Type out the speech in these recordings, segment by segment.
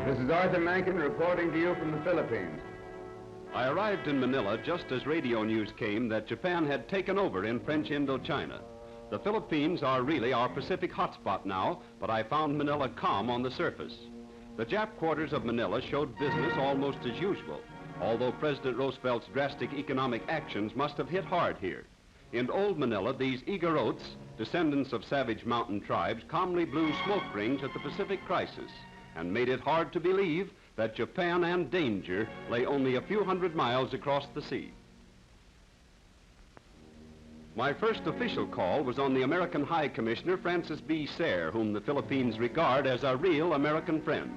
This is Arthur Menken reporting to you from the Philippines. I arrived in Manila just as radio news came that Japan had taken over in French Indochina. The Philippines are really our Pacific hotspot now, but I found Manila calm on the surface. The Jap quarters of Manila showed business almost as usual, although President Roosevelt's drastic economic actions must have hit hard here. In old Manila, these Igorotes, descendants of savage mountain tribes, calmly blew smoke rings at the Pacific crisis and made it hard to believe that Japan and danger lay only a few hundred miles across the sea. My first official call was on the American High Commissioner Francis B. Sayre, whom the Philippines regard as a real American friend.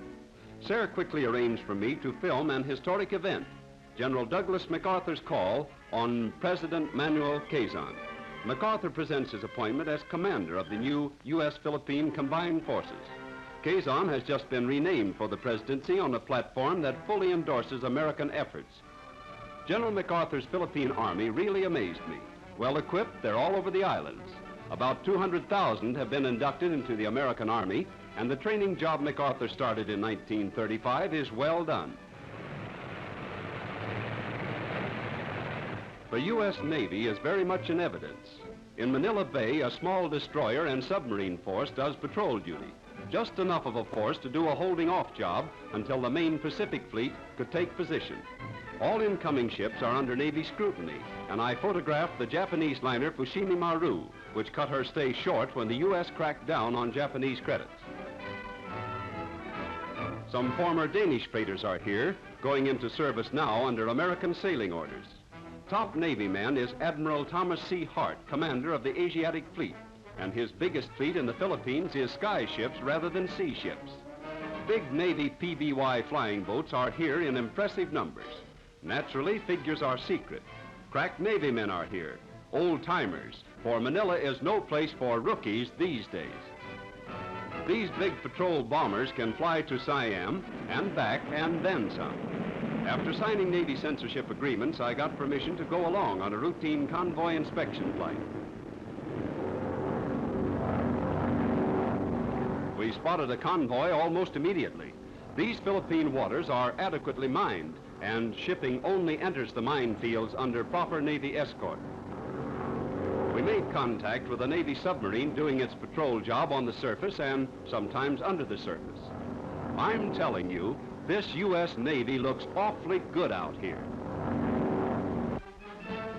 Sayre quickly arranged for me to film an historic event, General Douglas MacArthur's call on President Manuel Quezon. MacArthur presents his appointment as commander of the new U.S.-Philippine Combined Forces. Quezon has just been renamed for the presidency on a platform that fully endorses American efforts. General MacArthur's Philippine Army really amazed me. Well equipped, they're all over the islands. About 200,000 have been inducted into the American Army, and the training job MacArthur started in 1935 is well done. The U.S. Navy is very much in evidence. In Manila Bay, a small destroyer and submarine force does patrol duty. Just enough of a force to do a holding off job until the main Pacific Fleet could take position. All incoming ships are under Navy scrutiny, and I photographed the Japanese liner Husimi Maru, which cut her stay short when the U.S. cracked down on Japanese credits. Some former Danish freighters are here, going into service now under American sailing orders. Top Navy man is Admiral Thomas C Hart, commander of the Asiatic Fleet, and his biggest fleet in the Philippines is sky ships rather than sea ships. Big Navy PBY flying boats are here in impressive numbers. Naturally, figures are secret. Crack Navy men are here, old-timers, for Manila is no place for rookies these days. These big patrol bombers can fly to Siam and back and then some. After signing Navy censorship agreements, I got permission to go along on a routine convoy inspection flight. We spotted a convoy almost immediately. These Philippine waters are adequately mined, and shipping only enters the minefields under proper Navy escort. We made contact with a Navy submarine doing its patrol job on the surface and sometimes under the surface. I'm telling you, this U.S. Navy looks awfully good out here.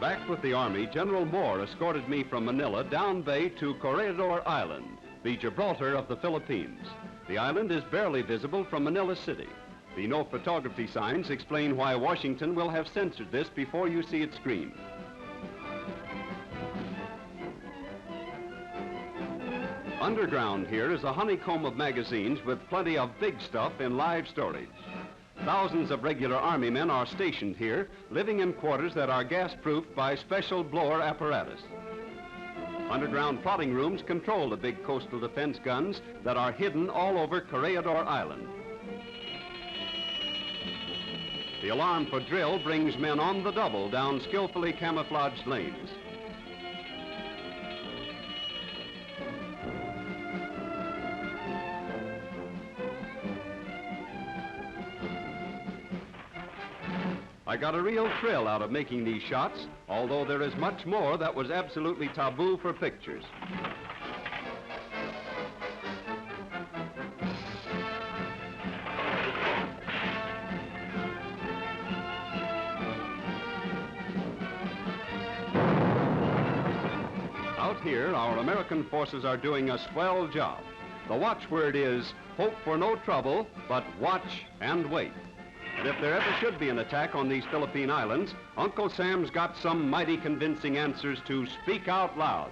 Back with the Army, General Moore escorted me from Manila down bay to Corregidor Island, the Gibraltar of the Philippines. The island is barely visible from Manila City. The no photography signs explain why Washington will have censored this before you see it screened. Underground here is a honeycomb of magazines with plenty of big stuff in live storage. Thousands of regular Army men are stationed here, living in quarters that are gas-proofed by special blower apparatus. Underground plotting rooms control the big coastal defense guns that are hidden all over Corregidor Island. The alarm for drill brings men on the double down skillfully camouflaged lanes. I got a real thrill out of making these shots, although there is much more that was absolutely taboo for pictures. Out here, our American forces are doing a swell job. The watchword is, hope for no trouble, but watch and wait. And if there ever should be an attack on these Philippine islands, Uncle Sam's got some mighty convincing answers to speak out loud.